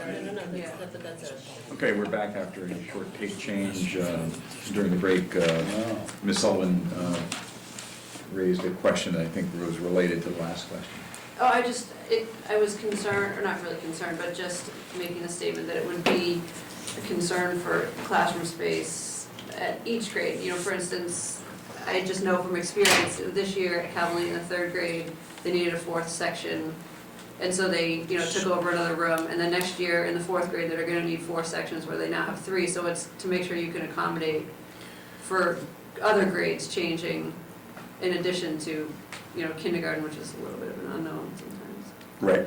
No, Yeah. that's it. Okay, we're back after a short tape change. During the break, Ms. Sullivan raised a question that I think was related to the last question. Oh, I was concerned, or not really concerned, but just making a statement that it would be a concern for classroom space at each grade. You know, for instance, I just know from experience, this year at Cavalier in the third grade, they needed a fourth section. And so they, took over another room, and then next year in the fourth grade, they're gonna need 4 sections where they now have 3. So it's to make sure you can accommodate for other grades changing in addition to, kindergarten, which is a little bit of an unknown sometimes. Right.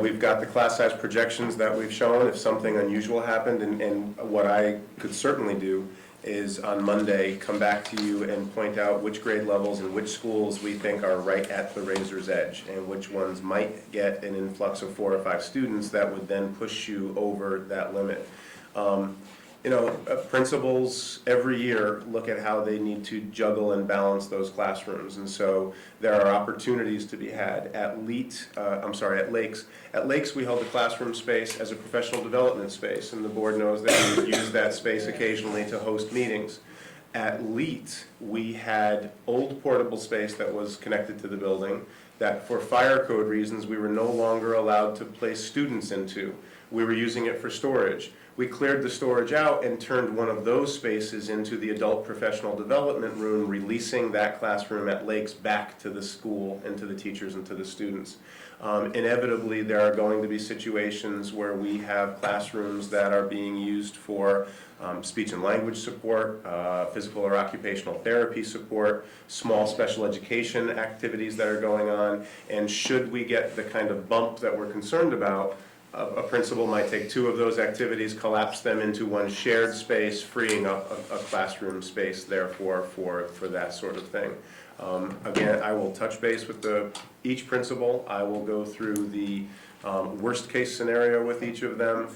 We've got the class size projections that we've shown if something unusual happened, and what I could certainly do is on Monday come back to you and point out which grade levels and which schools we think are right at the razor's edge and which ones might get an influx of 4 or 5 students that would then push you over that limit. Principals every year look at how they need to juggle and balance those classrooms, and so there are opportunities to be had at Lakes. At Lakes, we held the classroom space as a professional development space, and the board knows that we would use that space occasionally to host meetings. At Leet, we had old portable space that was connected to the building that for fire code reasons we were no longer allowed to place students into. We were using it for storage. We cleared the storage out and turned one of those spaces into the adult professional development room, releasing that classroom at Lakes back to the school and to the teachers and to the students. Inevitably, there are going to be situations where we have classrooms that are being used for speech and language support, physical or occupational therapy support, small special education activities that are going on, and should we get the kind of bump that we're concerned about, a principal might take 2 of those activities, collapse them into one shared space, freeing up a classroom space, therefore, for that sort of thing. Again, I will touch base with each principal. I will go through the worst case scenario with each of them,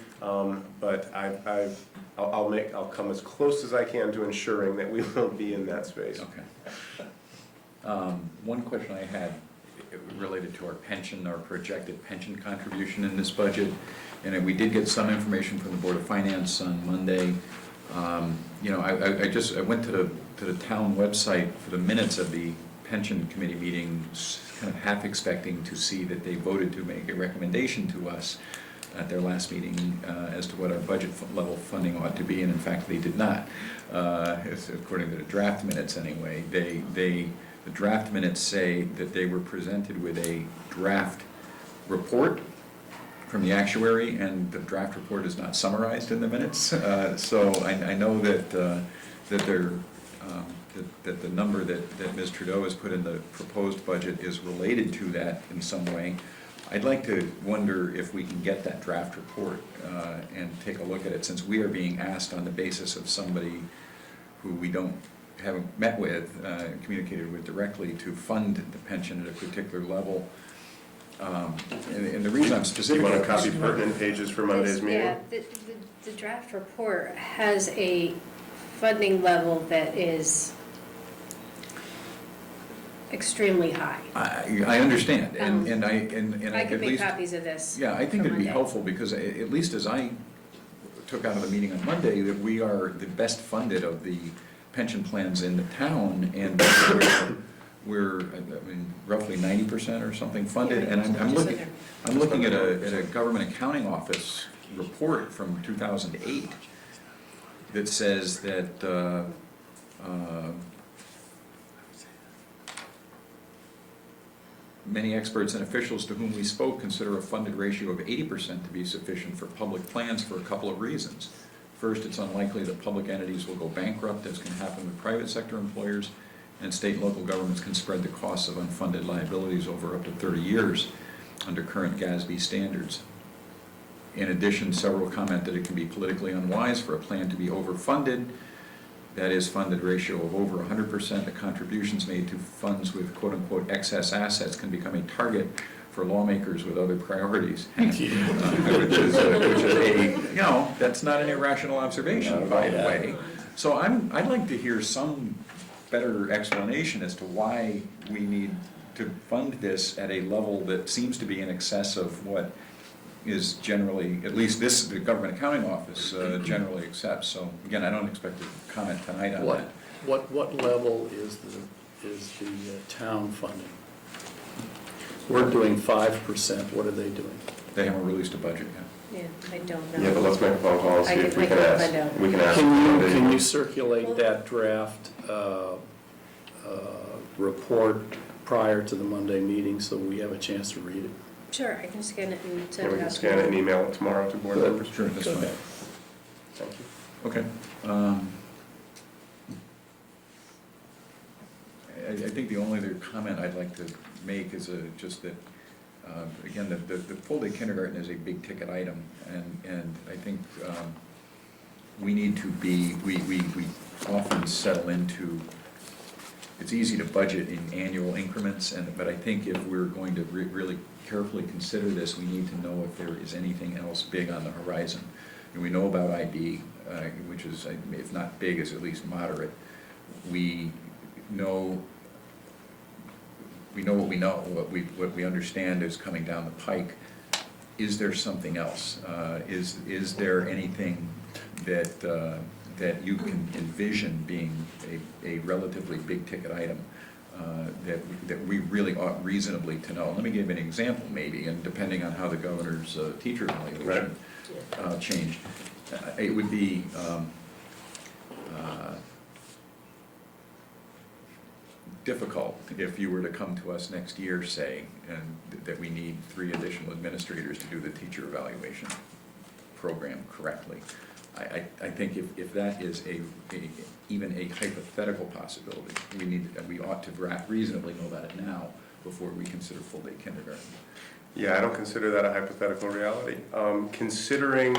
but I'll come as close as I can to ensuring that we won't be in that space. Okay. One question I had related to our pension, our projected pension contribution in this budget, and we did get some information from the Board of Finance on Monday. I went to the town website for the minutes of the pension committee meeting, kind of half expecting to see that they voted to make a recommendation to us at their last meeting as to what our budget level funding ought to be, and in fact they did not. According to the draft minutes anyway, the draft minutes say that they were presented with a draft report from the actuary, and the draft report is not summarized in the minutes. So I know that that the number that Ms. Trudeau has put in the proposed budget is related to that in some way. I'd like to wonder if we can get that draft report and take a look at it, since we are being asked on the basis of somebody who we haven't met with, communicated with directly, to fund the pension at a particular level. And the reason I'm specific... You want to copy pertinent pages for Monday's meeting? Yeah, the draft report has a funding level that is extremely high. I understand, and I could make copies of this. Yeah, I think for it'd be Monday. helpful, because at least as I took out of the meeting on Monday, that we are the best funded of the pension plans in the town, and we're roughly 90% or something funded. And I'm looking at a government accounting office report from 2008 that says that many experts and officials to whom we spoke consider a funded ratio of 80% to be sufficient for public plans for a couple of reasons. First, it's unlikely that public entities will go bankrupt, as can happen with private sector employers, and state and local governments can spread the costs of unfunded liabilities over up to 30 years under current GASB standards. In addition, several comment that it can be politically unwise for a plan to be overfunded. That is, funded ratio of over 100%. The contributions made to funds with quote-unquote excess assets can become a target for lawmakers with other priorities. Which is that's not an irrational observation, by the way. So I'd like to hear some better explanation as to why we need to fund this at a level that seems to be in excess of what is generally, at least the Government Accounting Office generally accepts. So again, I don't expect to comment tonight on that. What level is the town funding? We're doing 5%, what are they doing? They haven't released a budget yet. Yeah, I don't know. Yeah, but let's make a phone call and see if we I can can ask. find out. We can ask. Can you circulate that draft report prior to the Monday meeting so we have a chance to read it? Sure, I can scan it and Yeah, send we it can out. scan it and email it tomorrow to board members. Sure, that's fine. Okay. Thank you. Okay. I think the only other comment I'd like to make is just that, again, the full-day kindergarten is a big-ticket item, and I think we need to be, we often settle into, it's easy to budget in annual increments, but I think if we're going to really carefully consider this, we need to know if there is anything else big on the horizon. And we know about IB, which is, if not big, is at least moderate. We know what we know, what we understand is coming down the pike. Is there something else? Is there anything that you can envision being a relatively big-ticket item that we really ought reasonably to know? Let me give an example, maybe, and depending on how the governor's teacher evaluation changed, it would be difficult if you were to come to us next year, say, and that we need 3 additional administrators to do the teacher evaluation program correctly. I think if that is even a hypothetical possibility, we ought to reasonably know about it now before we consider full-day kindergarten. Yeah, I don't consider that a hypothetical reality. Considering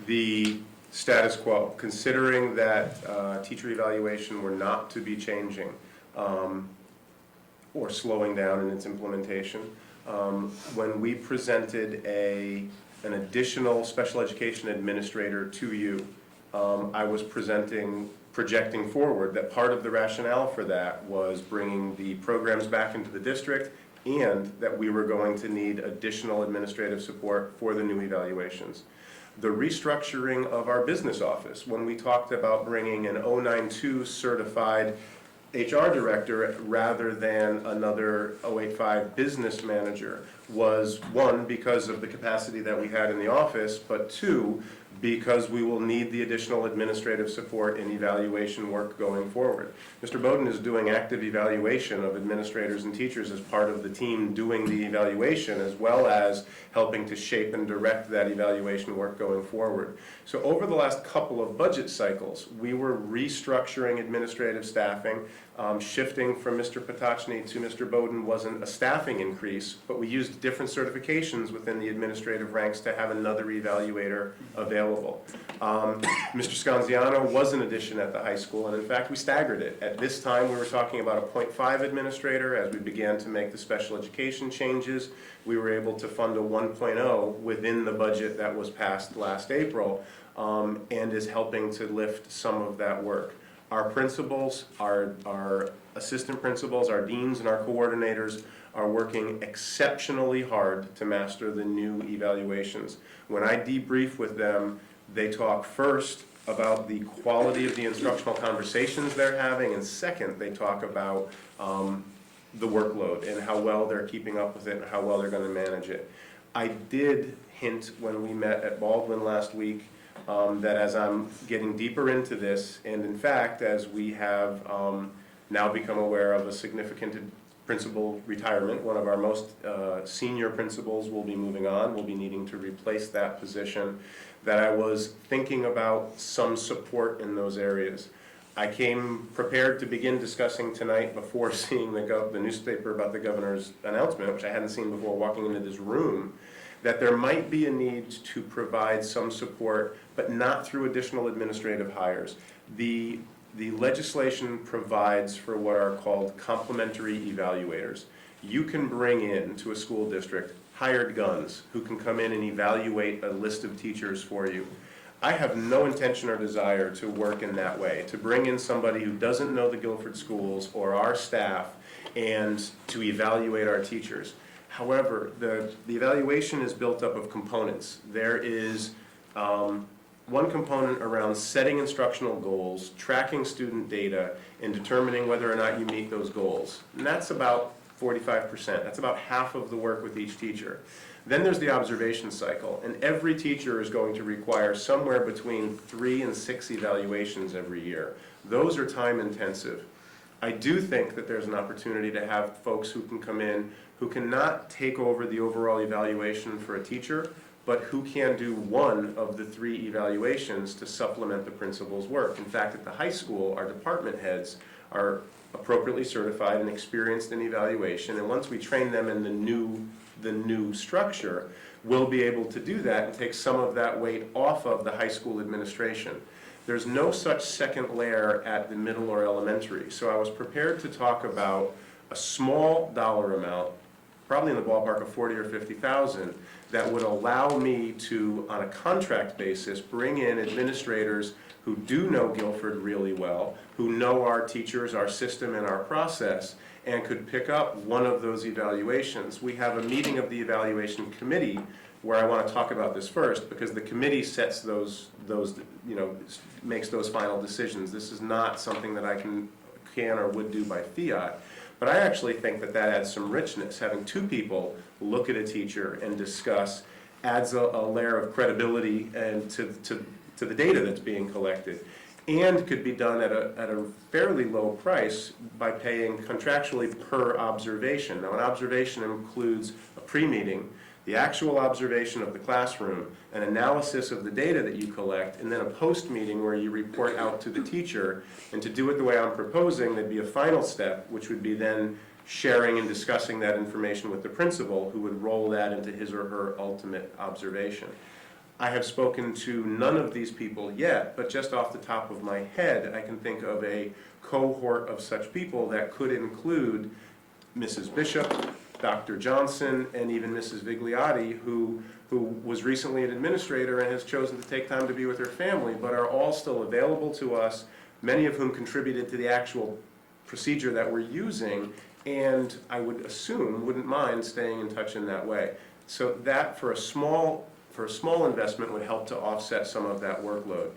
the status quo, considering that teacher evaluation were not to be changing or slowing down in its implementation, when we presented an additional special education administrator to you, I was projecting forward that part of the rationale for that was bringing the programs back into the district and that we were going to need additional administrative support for the new evaluations. The restructuring of our business office, when we talked about bringing an 092 certified HR director rather than another 085 business manager, was one, because of the capacity that we had in the office, but two, because we will need the additional administrative support and evaluation work going forward. Mr. Bowden is doing active evaluation of administrators and teachers as part of the team doing the evaluation, as well as helping to shape and direct that evaluation work going forward. So over the last couple of budget cycles, we were restructuring administrative staffing. Shifting from Mr. Potocny to Mr. Bowden wasn't a staffing increase, but we used different certifications within the administrative ranks to have another evaluator available. Mr. Scanziano was an addition at the high school, and in fact, we staggered it. At this time, we were talking about a 0.5 administrator. As we began to make the special education changes, we were able to fund a 1.0 within the budget that was passed last April, and is helping to lift some of that work. Our principals, our assistant principals, our deans, and our coordinators are working exceptionally hard to master the new evaluations. When I debrief with them, they talk first about the quality of the instructional conversations they're having, and second, they talk about the workload and how well they're keeping up with it and how well they're going to manage it. I did hint when we met at Baldwin last week that as I'm getting deeper into this, and in fact, as we have now become aware of a significant principal retirement, one of our most senior principals will be moving on, will be needing to replace that position, that I was thinking about some support in those areas. I came prepared to begin discussing tonight before seeing the newspaper about the governor's announcement, which I hadn't seen before walking into this room, that there might be a need to provide some support, but not through additional administrative hires. The legislation provides for what are called complementary evaluators. You can bring in to a school district hired guns who can come in and evaluate a list of teachers for you. I have no intention or desire to work in that way, to bring in somebody who doesn't know the Guilford schools or our staff and to evaluate our teachers. However, the evaluation is built up of components. There is one component around setting instructional goals, tracking student data, and determining whether or not you meet those goals. And that's about 45%. That's about half of the work with each teacher. Then there's the observation cycle, and every teacher is going to require somewhere between 3 and 6 evaluations every year. Those are time intensive. I do think that there's an opportunity to have folks who can come in who can not take over the overall evaluation for a teacher, but who can do one of the 3 evaluations to supplement the principal's work. In fact, at the high school, our department heads are appropriately certified and experienced in evaluation, and once we train them in the new structure, we'll be able to do that and take some of that weight off of the high school administration. There's no such second layer at the middle or elementary, so I was prepared to talk about a small dollar amount, probably in the ballpark of 40 or 50,000, that would allow me to, on a contract basis, bring in administrators who do know Guilford really well, who know our teachers, our system, and our process, and could pick up one of those evaluations. We have a meeting of the evaluation committee where I want to talk about this first, because the committee sets those makes those final decisions. This is not something that I can or would do by fiat. But I actually think that adds some richness. Having 2 people look at a teacher and discuss adds a layer of credibility and to the data that's being collected, and could be done at a fairly low price by paying contractually per observation. Now, an observation includes a pre-meeting, the actual observation of the classroom, an analysis of the data that you collect, and then a post-meeting where you report out to the teacher. And to do it the way I'm proposing, there'd be a final step, which would be then sharing and discussing that information with the principal, who would roll that into his or her ultimate observation. I have spoken to none of these people yet, but just off the top of my head, I can think of a cohort of such people that could include Mrs. Bishop, Dr. Johnson, and even Mrs. Vigliotti, who was recently an administrator and has chosen to take time to be with her family, but are all still available to us, many of whom contributed to the actual procedure that we're using, and I would assume wouldn't mind staying in touch in that way. So that, for a small investment, would help to offset some of that workload.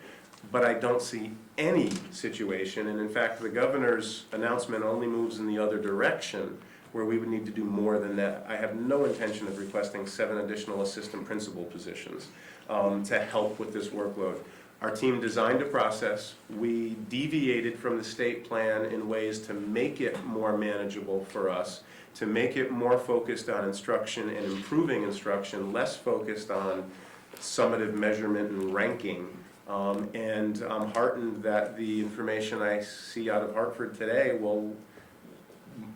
But I don't see any situation, and in fact, the governor's announcement only moves in the other direction, where we would need to do more than that. I have no intention of requesting 7 additional assistant principal positions to help with this workload. Our team designed a process. We deviated from the state plan in ways to make it more manageable for us, to make it more focused on instruction and improving instruction, less focused on summative measurement and ranking. And I'm heartened that the information I see out of Hartford today will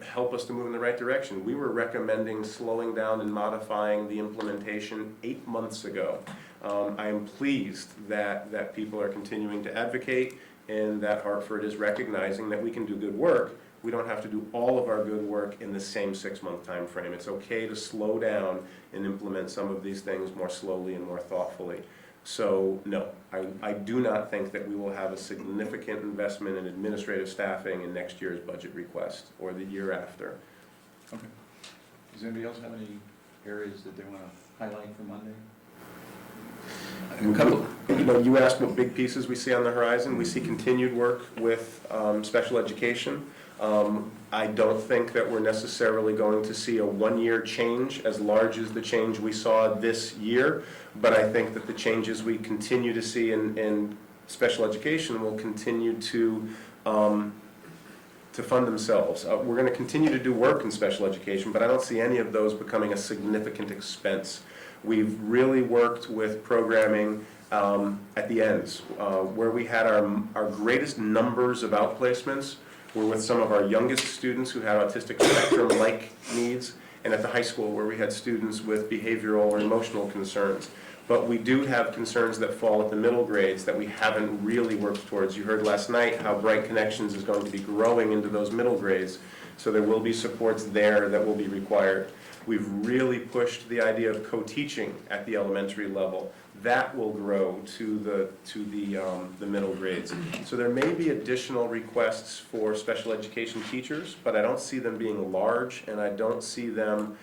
help us to move in the right direction. We were recommending slowing down and modifying the implementation 8 months ago. I am pleased that people are continuing to advocate, and that Hartford is recognizing that we can do good work. We don't have to do all of our good work in the same 6-month time frame. It's okay to slow down and implement some of these things more slowly and more thoughtfully. So no, I do not think that we will have a significant investment in administrative staffing in next year's budget request or the year after. Okay. Does anybody else have any areas that they want to highlight for Monday? A couple. You asked what big pieces we see on the horizon. We see continued work with special education. I don't think that we're necessarily going to see a 1-year change as large as the change we saw this year, but I think that the changes we continue to see in special education will continue to fund themselves. We're going to continue to do work in special education, but I don't see any of those becoming a significant expense. We've really worked with programming at the ends, where we had our greatest numbers of outplacements were with some of our youngest students who had autistic spectrum-like needs, and at the high school where we had students with behavioral or emotional concerns. But we do have concerns that fall at the middle grades that we haven't really worked towards. You heard last night how Bright Connections is going to be growing into those middle grades, so there will be supports there that will be required. We've really pushed the idea of co-teaching at the elementary level. That will grow to the middle grades. So there may be additional requests for special education teachers, but I don't see them being large, and I don't see them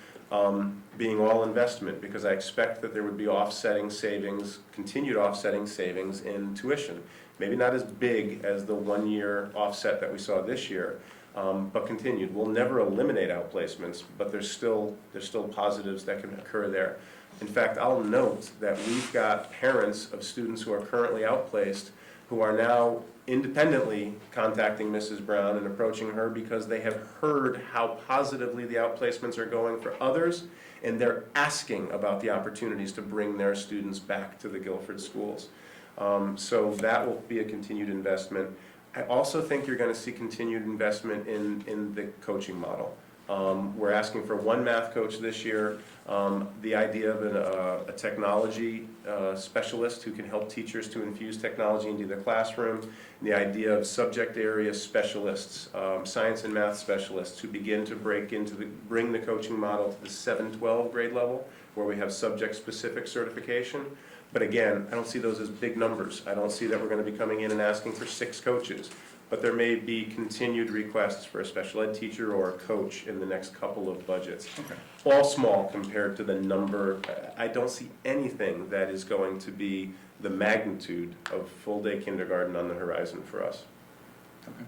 being all investment, because I expect that there would be offsetting savings, continued offsetting savings in tuition. Maybe not as big as the one-year offset that we saw this year, but continued. We'll never eliminate outplacements, but there's still positives that can occur there. In fact, I'll note that we've got parents of students who are currently outplaced who are now independently contacting Mrs. Brown and approaching her because they have heard how positively the outplacements are going for others, and they're asking about the opportunities to bring their students back to the Guilford schools. So that will be a continued investment. I also think you're going to see continued investment in the coaching model. We're asking for one math coach this year. The idea of a technology specialist who can help teachers to infuse technology into the classroom. And the idea of subject area specialists, science and math specialists who begin to bring the coaching model to the 7-12 grade level, where we have subject-specific certification. But again, I don't see those as big numbers. I don't see that we're going to be coming in and asking for 6 coaches. But there may be continued requests for a special ed teacher or a coach in the next couple of budgets. Okay. All small compared to the number. I don't see anything that is going to be the magnitude of full-day kindergarten on the horizon for us. Okay.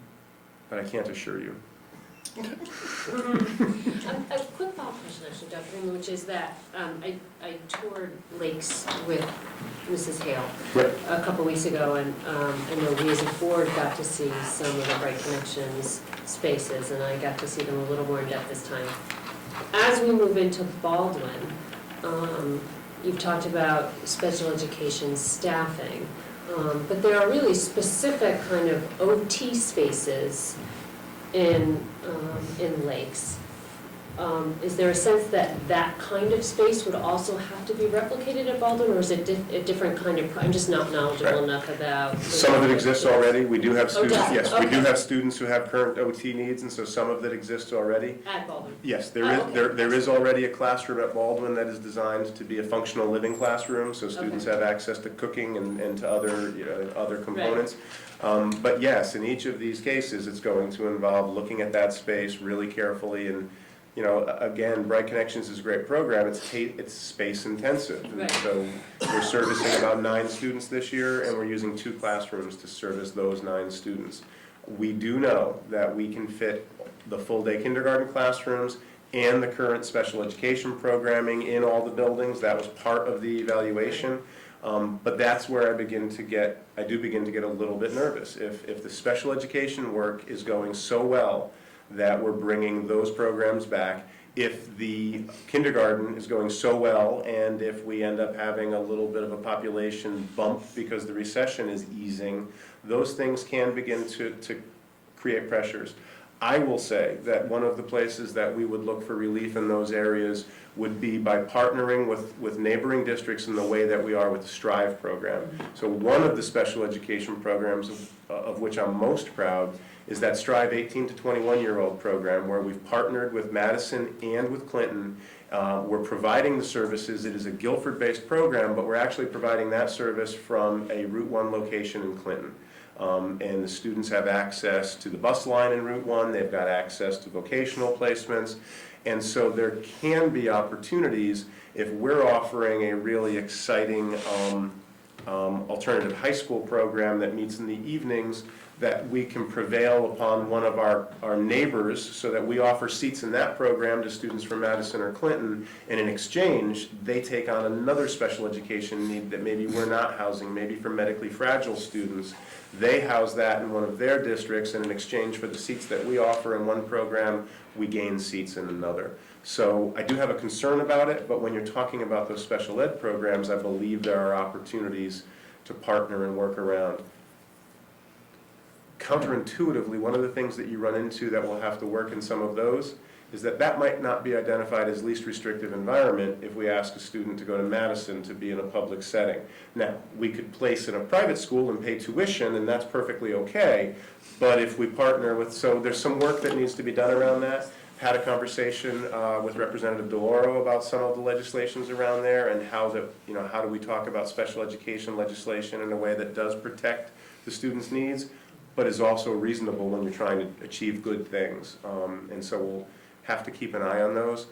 But I can't assure you. A quick follow-up question, actually, Dr. Freeman, which is that I toured Lakes with Mrs. Hale a couple weeks ago, and I know we as a board got to see some of the Bright Connections spaces, and I got to see them a little more in depth this time. As we move into Baldwin, you've talked about special education staffing, but there are really specific kind of OT spaces in Lakes. Is there a sense that that kind of space would also have to be replicated at Baldwin, or is it a different kind of, I'm just not knowledgeable enough about. Some of it exists already. We do have students, does it? yes, we do Okay. have students who have current OT needs, and so some of it exists already. At Baldwin? Yes, Oh, okay. there is already a classroom at Baldwin that is designed to be a functional living classroom, so students Okay. have access to cooking and to other components. But yes, in each of these cases, it's going to involve looking at that space really carefully. And again, Bright Connections is a great program. It's space intensive, and Right. so we're servicing about 9 students this year, and we're using 2 classrooms to service those 9 students. We do know that we can fit the full-day kindergarten classrooms and the current special education programming in all the buildings. That was part of the evaluation. But that's where I do begin to get a little bit nervous. If the special education work is going so well that we're bringing those programs back, if the kindergarten is going so well, and if we end up having a little bit of a population bump because the recession is easing, those things can begin to create pressures. I will say that one of the places that we would look for relief in those areas would be by partnering with neighboring districts in the way that we are with the STRIVE program. So one of the special education programs of which I'm most proud is that STRIVE 18 to 21-year-old program, where we've partnered with Madison and with Clinton. We're providing the services. It is a Guilford-based program, but we're actually providing that service from a Route 1 location in Clinton. And the students have access to the bus line in Route 1, they've got access to vocational placements, and so there can be opportunities if we're offering a really exciting alternative high school program that meets in the evenings, that we can prevail upon one of our neighbors so that we offer seats in that program to students from Madison or Clinton, and in exchange, they take on another special education need that maybe we're not housing, maybe for medically fragile students. They house that in one of their districts, and in exchange for the seats that we offer in one program, we gain seats in another. So I do have a concern about it, but when you're talking about those special ed programs, I believe there are opportunities to partner and work around. Counterintuitively, one of the things that you run into that will have to work in some of those is that might not be identified as least restrictive environment if we ask a student to go to Madison to be in a public setting. Now, we could place in a private school and pay tuition, and that's perfectly okay, but if we partner with, so there's some work that needs to be done around that. Had a conversation with Representative DeLauro about some of the legislations around there, and how do we talk about special education legislation in a way that does protect the students' needs, but is also reasonable when you're trying to achieve good things. And so we'll have to keep an eye on those.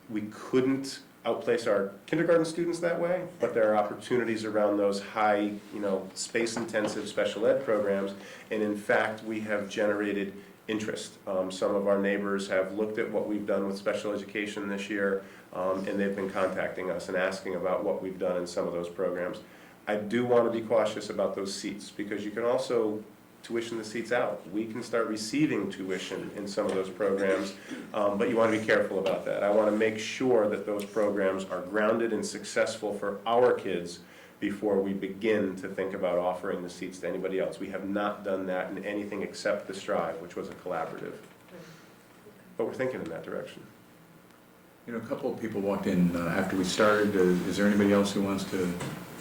we couldn't outplace our kindergarten students that way, but there are opportunities around those high, space-intensive special ed programs, and in fact, we have generated interest. Some of our neighbors have looked at what we've done with special education this year, and they've been contacting us and asking about what we've done in some of those programs. I do want to be cautious about those seats, because you can also tuition the seats out. We can start receiving tuition in some of those programs, but you want to be careful about that. I want to make sure that those programs are grounded and successful for our kids before we begin to think about offering the seats to anybody else. We have not done that in anything except the Strive, which was a collaborative. But we're thinking in that direction. You know, a couple of people walked in after we started. Is there anybody else who wants to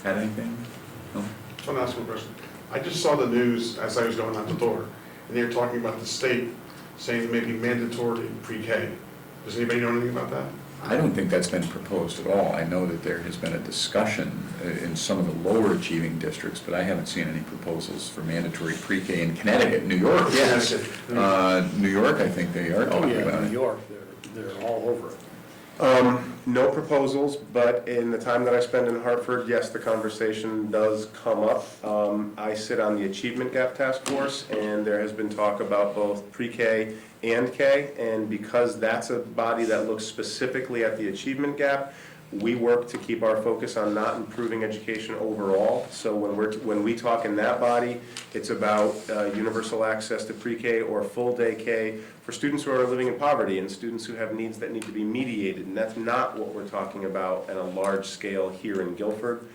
add anything? No? I want to ask one question. I just saw the news as I was going out the door, and they were talking about the state saying maybe mandatory pre-K. Does anybody know anything about that? I don't think that's been proposed at all. I know that there has been a discussion in some of the lower achieving districts, but I haven't seen any proposals for mandatory pre-K in Connecticut. New York, yes. New York, I think they are Oh, talking yeah, about New it. York, they're all over it. No proposals, but in the time that I spend in Hartford, yes, the conversation does come up. I sit on the Achievement Gap Task Force, and there has been talk about both pre-K and K, and because that's a body that looks specifically at the achievement gap, we work to keep our focus on not improving education overall. So when we talk in that body, it's about universal access to pre-K or full-day K for students who are living in poverty and students who have needs that need to be mediated. And that's not what we're talking about at a large scale here in Guilford.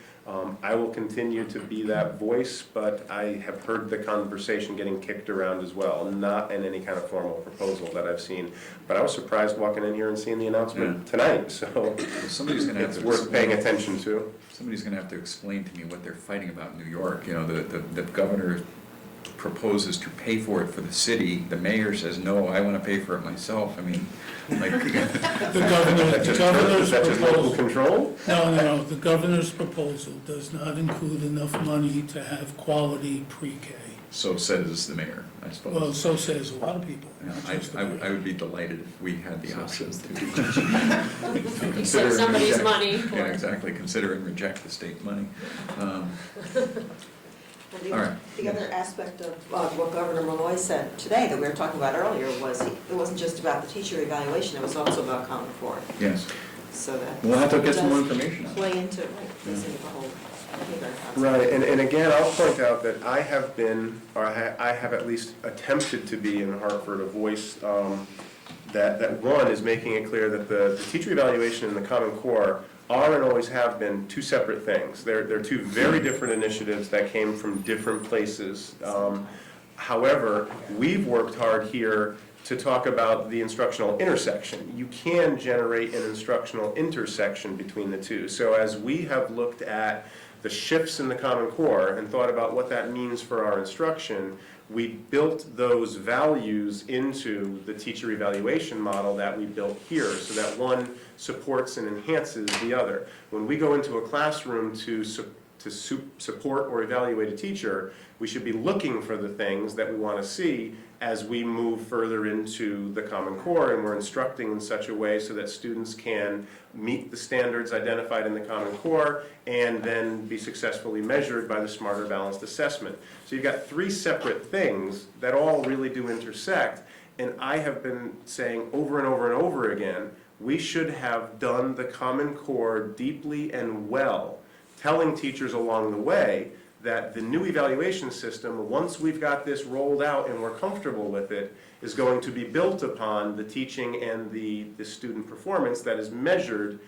I will continue to be that voice, but I have heard the conversation getting kicked around as well, not in any kind of formal proposal that I've seen. But I was surprised walking in here and seeing the announcement tonight, so Somebody's going to have it's to worth paying attention to. Somebody's going to have to explain to me what they're fighting about in New York. You know, the governor proposes to pay for it for the city. The mayor says, no, I want to pay for it myself. I mean, like. The governor's Is that just local proposal, control? no, the governor's proposal does not include enough money to have quality pre-K. So says the mayor, I Well, suppose. so says a lot of people. Yeah, not just the I mayor. would be delighted if we had the option to. You consider said and somebody's reject- money. Yeah, exactly, consider and reject the state money. And All right. the other aspect of what Governor Malloy said today that we were talking about earlier was it wasn't just about the teacher evaluation, it was also about Common Core. Yes, So that. we'll have to get some more does information on it. Play into, right, plays into the whole concept. Right, and again, I'll point out that I have been, or I have at least attempted to be in Hartford a voice that one is making it clear that the teacher evaluation and the Common Core are and always have been two separate things. They're two very different initiatives that came from different places. However, we've worked hard here to talk about the instructional intersection. You can generate an instructional intersection between the two. So as we have looked at the shifts in the Common Core and thought about what that means for our instruction, we built those values into the teacher evaluation model that we built here so that one supports and enhances the other. When we go into a classroom to support or evaluate a teacher, we should be looking for the things that we want to see as we move further into the Common Core, and we're instructing in such a way so that students can meet the standards identified in the Common Core and then be successfully measured by the Smarter Balanced Assessment. So you've got three separate things that all really do intersect, and I have been saying over and over and over again, we should have done the Common Core deeply and well, telling teachers along the way that the new evaluation system, once we've got this rolled out and we're comfortable with it, is going to be built upon the teaching and the student performance that is measured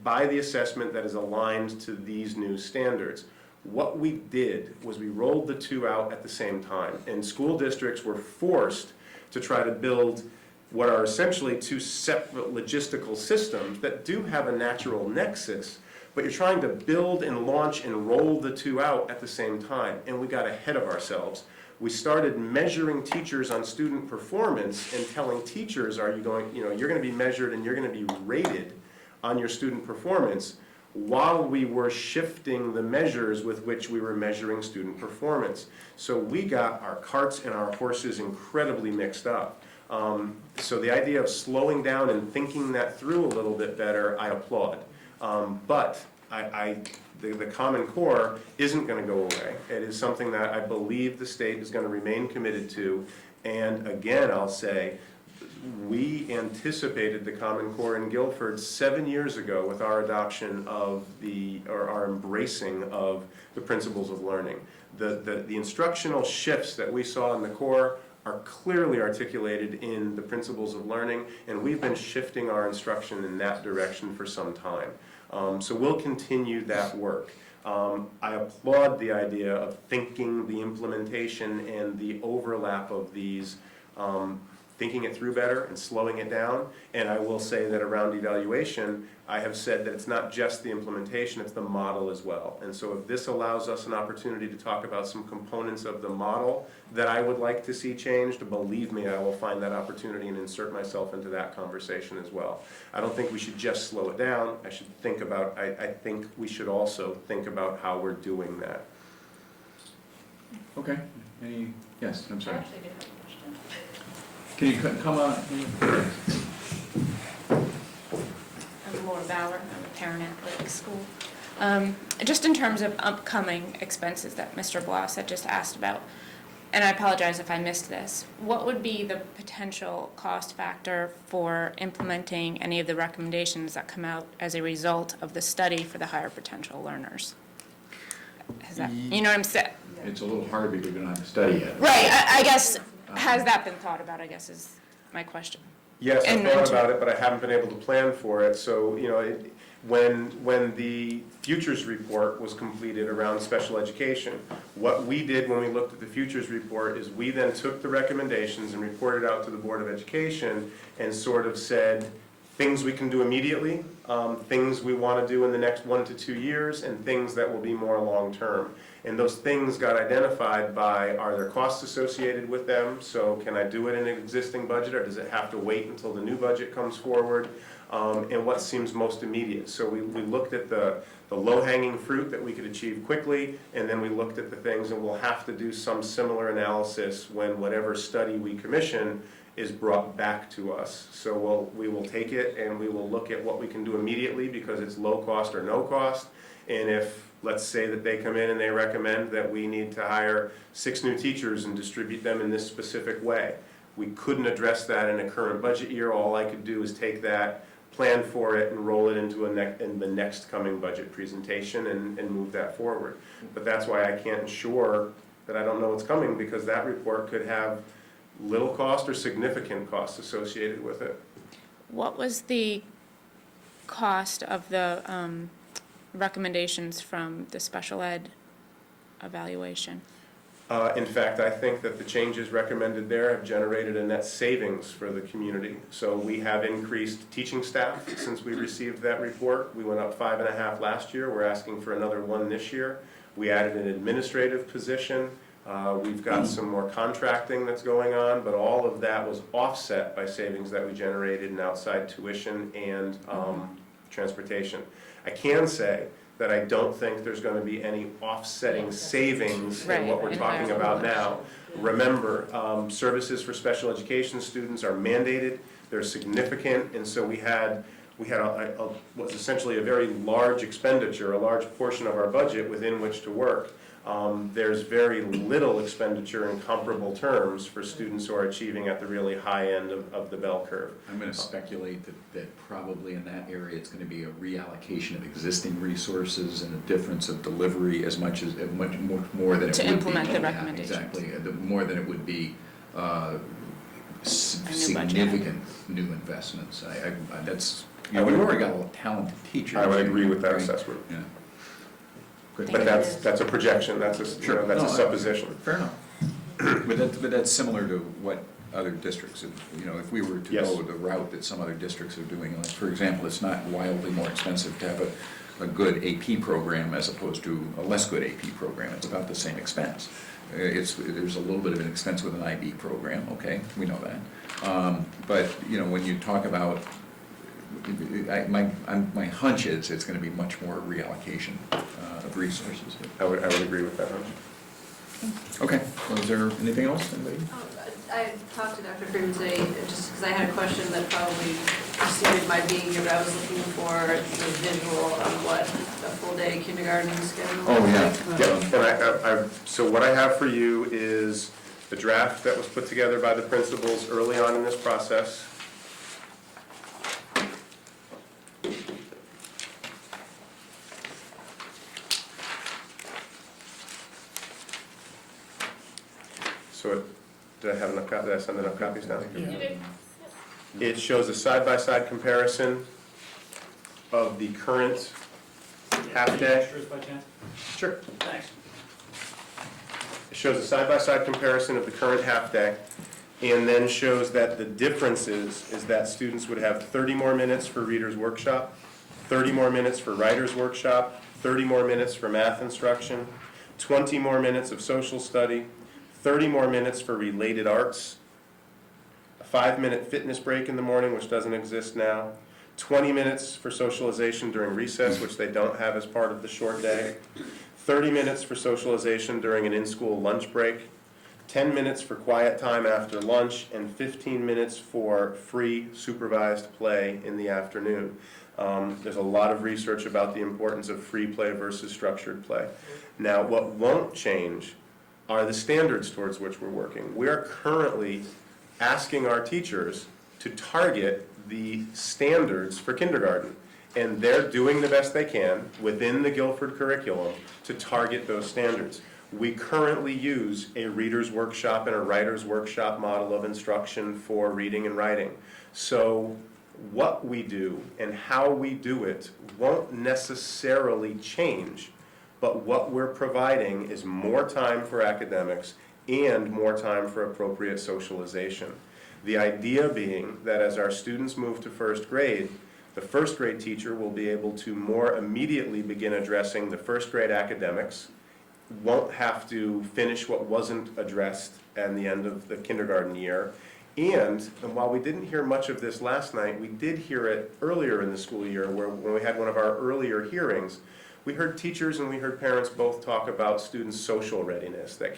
by the assessment that is aligned to these new standards. What we did was we rolled the two out at the same time, and school districts were forced to try to build what are essentially two separate logistical systems that do have a natural nexus, but you're trying to build and launch and roll the two out at the same time, and we got ahead of ourselves. We started measuring teachers on student performance and telling teachers, you're going to be measured and you're going to be rated on your student performance, while we were shifting the measures with which we were measuring student performance. So we got our carts and our horses incredibly mixed up. So the idea of slowing down and thinking that through a little bit better, I applaud. But the Common Core isn't going to go away. It is something that I believe the state is going to remain committed to. And again, I'll say, we anticipated the Common Core in Guilford 7 years ago with our adoption of or our embracing of the principles of learning. The instructional shifts that we saw in the core are clearly articulated in the principles of learning, and we've been shifting our instruction in that direction for some time. So we'll continue that work. I applaud the idea of thinking the implementation and the overlap of these, thinking it through better and slowing it down. And I will say that around evaluation, I have said that it's not just the implementation, it's the model as well. And so if this allows us an opportunity to talk about some components of the model that I would like to see changed, believe me, I will find that opportunity and insert myself into that conversation as well. I don't think we should just slow it down. I think we should also think about how we're doing that. Okay, yes, I'm I sorry. actually did have a question. Can you come on? I'm Laura Bauer, I'm a parent at Lake School. Just in terms of upcoming expenses that Mr. Bloss had just asked about, and I apologize if I missed this, what would be the potential cost factor for implementing any of the recommendations that come out as a result of the study for the higher potential learners? Has that, you know what I'm saying? It's a little hard because we don't have a study yet. Right, I guess, has that been thought about, I guess is my question. Yes, I've And thought mental- about it, but I haven't been able to plan for it. So, when the futures report was completed around special education, what we did when we looked at the futures report is we then took the recommendations and reported out to the Board of Education and sort of said, things we can do immediately, things we want to do in the next 1 to 2 years, and things that will be more long-term. And those things got identified by, are there costs associated with them? So can I do it in an existing budget, or does it have to wait until the new budget comes forward? And what seems most immediate. So we looked at the low-hanging fruit that we could achieve quickly, and then we looked at the things, and we'll have to do some similar analysis when whatever study we commission is brought back to us. So we will take it and we will look at what we can do immediately because it's low cost or no cost. And if, let's say that they come in and they recommend that we need to hire 6 new teachers and distribute them in this specific way, we couldn't address that in a current budget year. All I could do is take that, plan for it, and roll it into in the next coming budget presentation and move that forward. But that's why I can't ensure that I don't know what's coming, because that report could have little cost or significant cost associated with it. What was the cost of the recommendations from the special ed evaluation? In fact, I think that the changes recommended there have generated a net savings for the community. So we have increased teaching staff since we received that report. We went up 5.5 last year. We're asking for another 1 this year. We added an administrative position. We've got some more contracting that's going on, but all of that was offset by savings that we generated in outside tuition and transportation. I can say that I don't think there's going to be any offsetting savings in what we're talking about now. Remember, services for special education students are mandated, they're significant, and so we had what's essentially a very large expenditure, a large portion of our budget within which to work. There's very little expenditure in comparable terms for students who are achieving at the really high end of the bell curve. I'm going to speculate that probably in that area, it's going to be a reallocation of existing resources and a difference of delivery as much more than it would be. To implement the Yeah, recommendations. exactly, more than it would be significant new investments. We've already got a talented teacher. I would agree with that Right. assessment. Yeah. Good. But that's a projection, that's a supposition. Fair enough. But that's similar to what other districts have, if we were to Yes. go the route that some other districts are doing, like, for example, it's not wildly more expensive to have a good AP program as opposed to a less good AP program. It's about the same expense. There's a little bit of an expense with an IB program, okay, we know that. But, when you talk about, my hunch is it's going to be much more reallocation of resources. I would agree with that. Okay, well, is there anything else, anybody? I talked to Dr. Freeman today, just because I had a question that probably preceded my being here, but I was looking for the visual on what a full-day kindergarten schedule. Oh, yeah. Yeah, and so what I have for you is the draft that was put together by the principals early on in this process. So did I have enough copies? Did I send enough copies down? Yeah. It shows a side-by-side comparison of the current half-day. Extras by chance? Sure. Thanks. It shows a side-by-side comparison of the current half-day, and then shows that the difference is that students would have 30 more minutes for reader's workshop, 30 more minutes for writer's workshop, 30 more minutes for math instruction, 20 more minutes of social study, 30 more minutes for related arts, a 5-minute fitness break in the morning, which doesn't exist now, 20 minutes for socialization during recess, which they don't have as part of the short day, 30 minutes for socialization during an in-school lunch break, 10 minutes for quiet time after lunch, and 15 minutes for free supervised play in the afternoon. There's a lot of research about the importance of free play versus structured play. Now, what won't change are the standards towards which we're working. We are currently asking our teachers to target the standards for kindergarten, and they're doing the best they can within the Guilford curriculum to target those standards. We currently use a reader's workshop and a writer's workshop model of instruction for reading and writing. So what we do and how we do it won't necessarily change, but what we're providing is more time for academics and more time for appropriate socialization. The idea being that as our students move to first grade, the first grade teacher will be able to more immediately begin addressing the first grade academics, won't have to finish what wasn't addressed at the end of the kindergarten year. And while we didn't hear much of this last night, we did hear it earlier in the school year when we had one of our earlier hearings. We heard teachers and we heard parents both talk about students' social readiness, that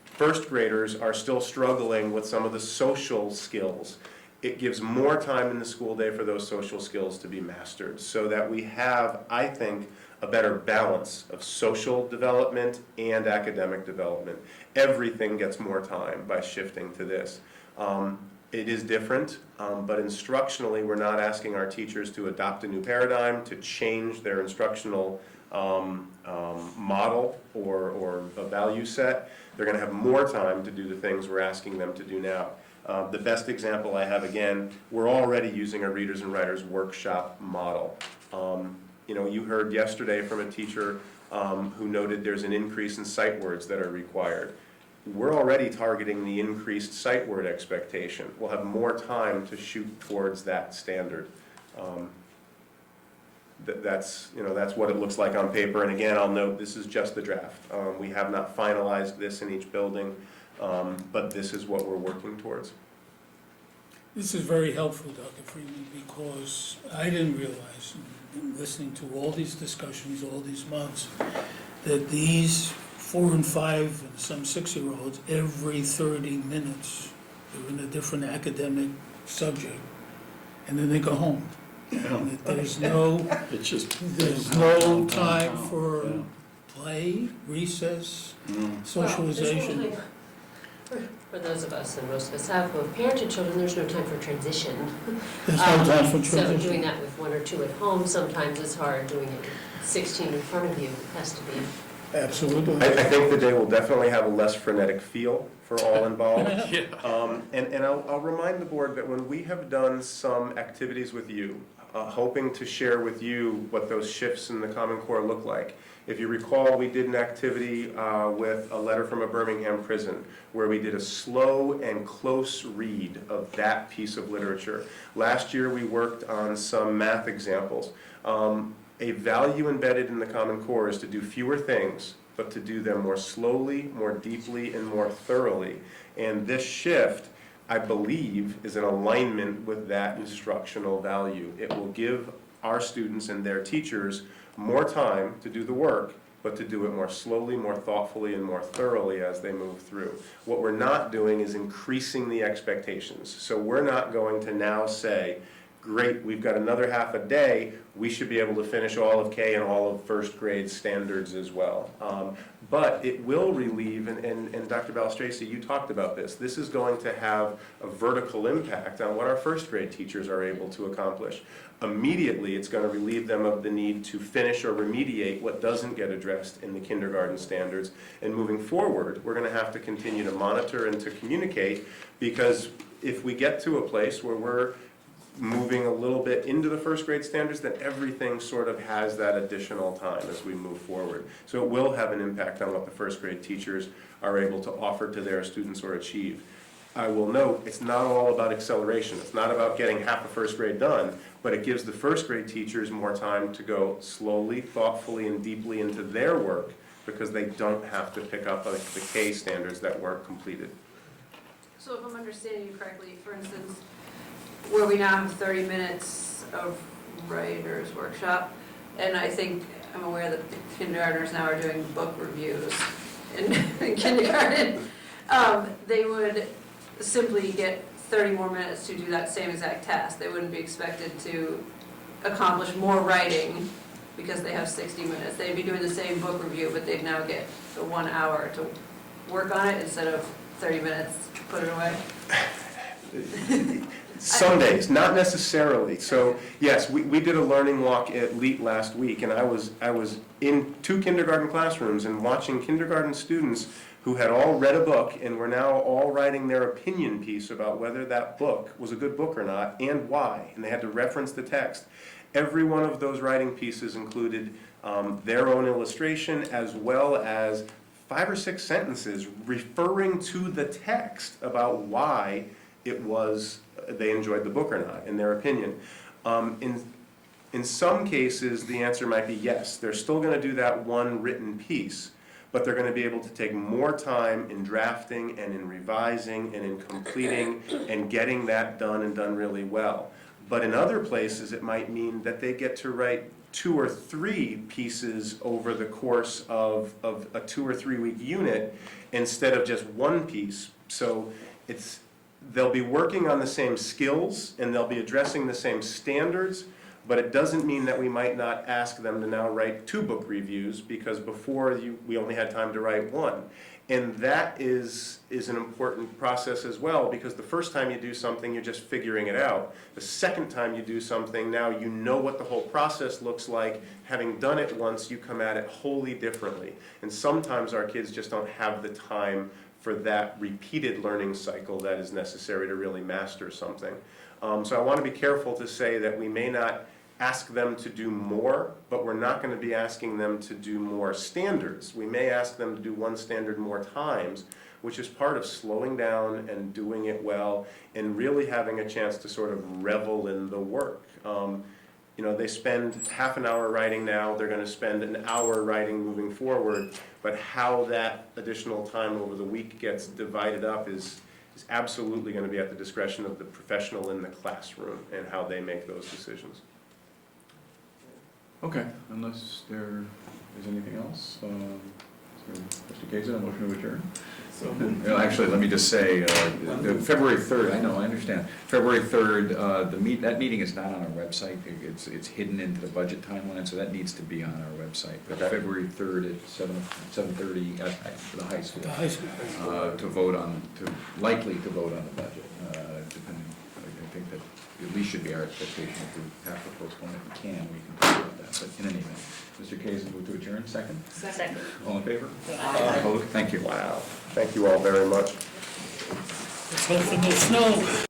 first graders are still struggling with some of the social skills. It gives more time in the school day for those social skills to be mastered, so that we have, I think, a better balance of social development and academic development. Everything gets more time by shifting to this. It is different, but instructionally, we're not asking our teachers to adopt a new paradigm, to change their instructional model or a value set. They're going to have more time to do the things we're asking them to do now. The best example I have, again, we're already using a readers and writers workshop model. You heard yesterday from a teacher who noted there's an increase in sight words that are required. We're already targeting the increased sight word expectation. We'll have more time to shoot towards that standard. That's what it looks like on paper. And again, I'll note this is just the draft. We have not finalized this in each building, but this is what we're working towards. This is very helpful, Dr. Freeman, because I didn't realize, in listening to all these discussions all these months, that these 4 and 5 and some 6-year-olds, every 30 minutes, they're in a different academic subject, and then they go home. And that there's no time for play, recess, socialization. For those of us, and most of us have, both parented children, there's no time for transition. There's no time for So transition. doing that with 1 or 2 at home sometimes is hard. Doing it with 16 in front of you has to be. Absolutely. I think the day will definitely have a less frenetic feel for all involved. And I'll remind the board that when we have done some activities with you, hoping to share with you what those shifts in the Common Core look like. If you recall, we did an activity with a letter from a Birmingham prison where we did a slow and close read of that piece of literature. Last year we worked on some math examples. A value embedded in the Common Core is to do fewer things, but to do them more slowly, more deeply, and more thoroughly. And this shift, I believe, is in alignment with that instructional value. It will give our students and their teachers more time to do the work but to do it more slowly, more thoughtfully, and more thoroughly as they move through. What we're not doing is increasing the expectations. So we're not going to now say, great, we've got another half a day, we should be able to finish all of K and all of first grade standards as well. But it will relieve, and Dr. Balistraci, you talked about this, this is going to have a vertical impact on what our first grade teachers are able to accomplish. Immediately, it's going to relieve them of the need to finish or remediate what doesn't get addressed in the kindergarten standards. And moving forward, we're going to have to continue to monitor and to communicate, because if we get to a place where we're moving a little bit into the first grade standards, then everything sort of has that additional time as we move forward. So it will have an impact on what the first grade teachers are able to offer to their students or achieve. I will note, it's not all about acceleration. It's not about getting half of first grade done, but it gives the first grade teachers more time to go slowly, thoughtfully, and deeply into their work, because they don't have to pick up like the K standards that weren't completed. So if I'm understanding you correctly, for instance, where we now have 30 minutes of writer's workshop, and I think, I'm aware that kindergartners now are doing book reviews in kindergarten, they would simply get 30 more minutes to do that same exact task. They wouldn't be expected to accomplish more writing because they have 60 minutes. They'd be doing the same book review, but they'd now get the 1 hour to work on it instead of 30 minutes to put it away. Some days, not necessarily. So yes, we did a learning walk at LEAT last week, and I was in 2 kindergarten classrooms and watching kindergarten students who had all read a book and were now all writing their opinion piece about whether that book was a good book or not and why, and they had to reference the text. Every one of those writing pieces included their own illustration, as well as 5 or 6 sentences referring to the text about why it was they enjoyed the book or not, in their opinion. In some cases, the answer might be yes. They're still going to do that one written piece, but they're going to be able to take more time in drafting and in revising and in completing and getting that done and done really well. But in other places, it might mean that they get to write 2 or 3 pieces over the course of a 2 or 3 week unit instead of just one piece. So they'll be working on the same skills and they'll be addressing the same standards, but it doesn't mean that we might not ask them to now write 2 book reviews, because before we only had time to write 1. And that is an important process as well, because the first time you do something, you're just figuring it out. The second time you do something, now you know what the whole process looks like. Having done it once, you come at it wholly differently. And sometimes our kids just don't have the time for that repeated learning cycle that is necessary to really master something. So I want to be careful to say that we may not ask them to do more, but we're not going to be asking them to do more standards. We may ask them to do one standard more times, which is part of slowing down and doing it well and really having a chance to sort of revel in the work. You know, they spend half an hour writing now, they're going to spend an hour writing moving forward, but how that additional time over the week gets divided up is absolutely going to be at the discretion of the professional in the classroom and how they make those decisions. Okay, unless there is anything else, Mr. Kazin, a motion to adjourn? Well, actually, let me just say, February 3rd, I understand. February 3rd, that meeting is not on our website. It's hidden into the budget timeline, so that needs to be on our website. But February 3rd at 7:30 at the high school. The high school. Likely to vote on the budget, depending. I think that at least should be our expectation. If we have to postpone it, we can talk about that. But in any event, Mr. Kazin, move to adjourn, second? Second. All in favor? Opposed? Thank you. Wow. Thank you all very much. Let's hope for no snow.